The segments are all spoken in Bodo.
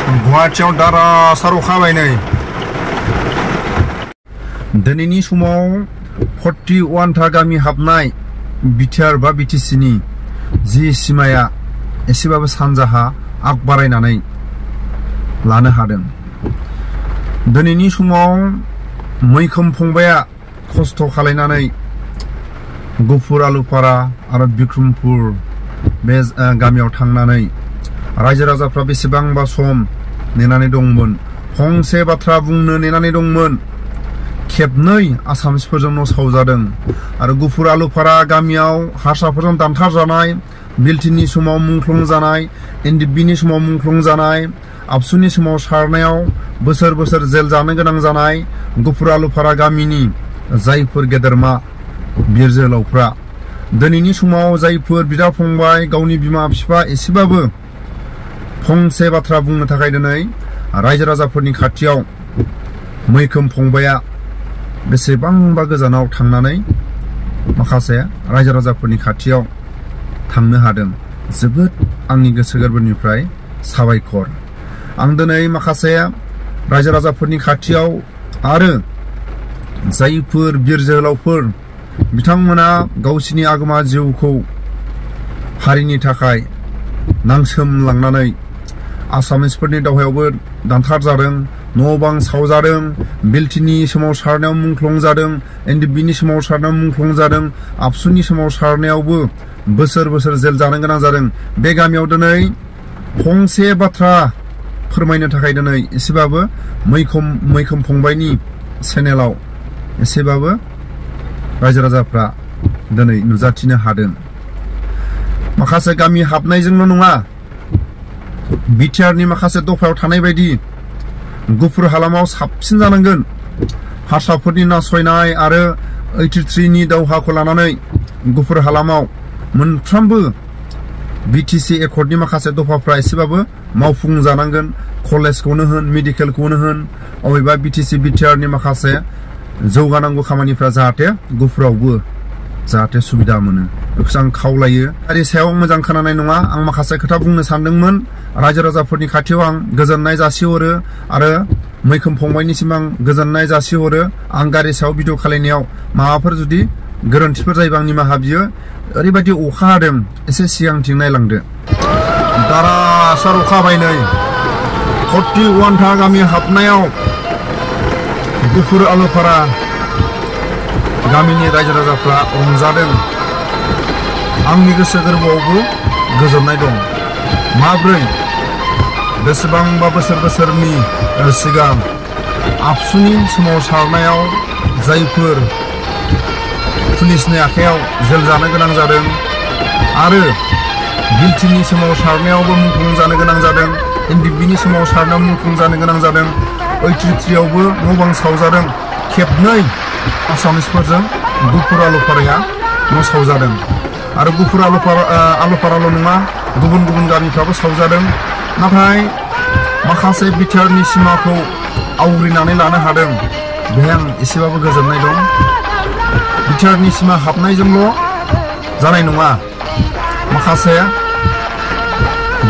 गुवाहाटीयाव दारासार अखा हाबाय नै दिनैनि समाव 41 था गामि हाबनाय बिटिआर बा बिटिसिनि जि सिमाया एसेबाबो सानजाहा आग बारायनानै लानो हादों। दिनैनि समाव मैखोम फंबाया खस्थ' खालायनानै गुफुर आलुपारा आरो बिक्रमपुर बे गामियाव थांनानै रायजो राजाफ्रा बेसेबांबा सम नेनानै दंमोन, फंसे बाथ्रा बुंनो नेनानै दंमोन। खेबनै आसामिसफोरजों न' सावजादों आरो गुफुर आलुपारा गामियाव हारसाफोरजों दानथारजानाय, बिलटिनि समाव मुंख्लं जानाय, एनडिएफबिनि समाव मुंख्लं जानाय, आबसुनि समाव सारनायाव बोसोर बोसोर जेल जानो गोनां जानाय गुफुर आलुपारा गामिनि जायफोर गेदेरमा बिर जोहोलावफ्रा दिनैनि समाव जायफोर बिदा फंबाय गावनि बिमा बिफा एसेबाबो फंसे बाथ्रा बुंनो थाखाय दिनै रायजो राजाफोरनि खाथियाव मैखोम फंबाया बेसेबांबा गोजानाव थांनानै माखासे रायजो राजाफोरनि खाथियाव थांनो हादों। जोबोद आंनि गोसो गोरबोनिफ्राय साबायखर। आं दिनै माखासे रायजो राजाफोरनि खाथियाव आरो जायफोर बिर जोहोलावफोर बिथांमोना गावसिनि आगोमा जिउखौ हारिनि थाखाय नांसोमलांनानै आसामिसफोरनि दावहायावबो दानथार जादों, न' बां सावजादों, बिलटिनि समाव सारनायाव मुंख्लं जादों, एनडिएफबिनि समाव सारनायाव मुंख्लं जादों, आबसुनि समाव सारनायावबो बोसोर बोसोर जेल जानो गोनां जादों। बे गामियाव दिनै फंसे बाथ्रा फोरमायनो थाखाय दिनै एसेबाबो मैखोम फंबायनि चेनेलाव एसेबाबो रायजो राजाफ्रा दिनै नुजाथिनो हादों। माखासे गामि हाबनायजोंल' नङा, बिटिआरनि माखासे दफायाव थानाय बायदि गुफुर हालामाव साबसिन जानांगोन। हारसाफोरनि नासयनाय आरो 83 नि दावहाखौ लानानै गुफुर हालामाव मोनफ्रोमबो बिटिसि एकर्डनि माखासे दफाफ्रा एसेबाबो मावफुंजानांगोन। कलेजखौनो होन, मेडिकेलखौनो होन, अबेबा बिटिसि बिटिआरनि माखासे जौगानांगौ खामानिफ्रा जाहाथे गुफुरावबो जाहाथे सुबिदा मोनो, बेखौसो आं खावलायो। आरो सायाव मोजां खोनानाय नङा, आं माखासे खोथा बुंनो सानदोंमोन। रायजो राजाफोरनि खाथियाव आं गोजोननाय जासिहरो आरो मैखोम फंबायनिसिम आं गोजोननाय जासिहरो। आं गारि सायाव भिडिअ खालायनायाव माबाफोर जुदि गोरोन्थिफोर जायोबा आं निमाहा बियो। ओरैबायदि अखा हादों, एसे सिगांथिं नायलांदो। दारासार अखा हाबाय नै 41 था गामि हाबनायाव गुफुर आलुपारा गामिनि रायजो राजाफ्रा रंजादों। आंनि गोसो गोरबोआवबो गोजोननाय दं। माब्रै बेसेबांबा बोसोरनि सिगां आबसुनि समाव सारनायाव जायफोर पुलिसनि आखायाव जेल जानो गोनां जादों आरो बिलटिनि समाव सारनायावबो मुंख्लं जानो गोनां जादों, एनडिएफबिनि समाव सारनायाव मुंख्लं जानो गोनां जादों, 83 आवबो न' बां सावजादों। खेबनै आसामिसफोरजों गुफुर आलुपाराया न' सावजादों आरो गुफुर आलुपाराल' नङा, गुबुन गुबुन गामिफ्राबो सावजादों। नाथाय माखासे बिटिआरनि सिमाखौ आवग्रिनानै लानो हादों, बेहाय आं एसेबाबो गोजोननाय दं। बिटिआरनि सिमा हाबनायजोंल' जानाय नङा, माखासे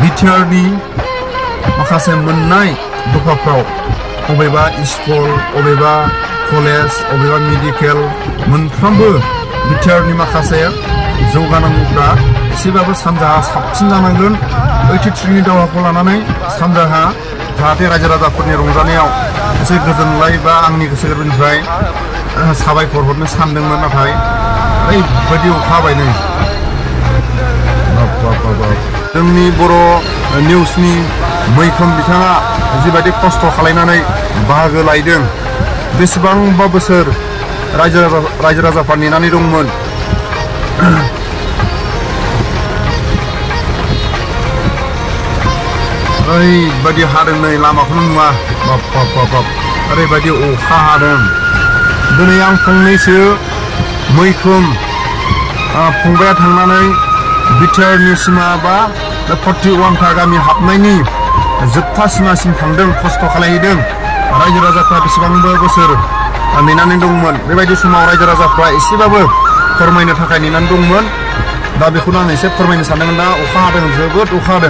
बिटिआरनि माखासे मोननाय दफाफ्राव अबेबा स्कुल, अबेबा कलेज, अबेबा मेडिकेल, मोनफ्रोमबो बिटिआरनि माखासे जौगानांगौफ्रा एसेबाबो सानजाहा साबसिन जानांगोन। 83 नि दावहाखौ लानानै सानजाहा जाहाथे रायजो राजाफोरनि रंजानायाव एसे गोजोनलाय बा आंनि गोसो गोरबोनिफ्राय साबायखर हरनो सानदोंमोन। नाथाय ओरैबायदि अखा हाबाय नै जोंनि बर' निउसनि मैखोम बिथाङा जिबायदि खस्थ' खालायनानै बाहागो लायदों, बेसेबांबा बोसोर रायजो राजाफ्रा नेनानै दंमोन। ओरैबायदि हादों नै लामाखौनो नुवा, बाब ओरैबायदि अखा हादों। दिनै आं फंनैसो मैखोम फंबाया थांनानै बिटिआरनि सिमा बा 41 था गामि हाबनायनि जोबथा सिमासिम थांदों, खस्थ' खालायहैदों। रायजो राजाफ्रा बेसेबांबा बोसोर नेनानै दंमोन। बेबायदि समाव रायजो राजाफ्रा एसेबाबो फोरमायनो थाखाय नेनानै दंमोन। दा बेखौनो आं एसे फोरमायनो सानदों। दा अखा हादों, जोबोद अखा हादों।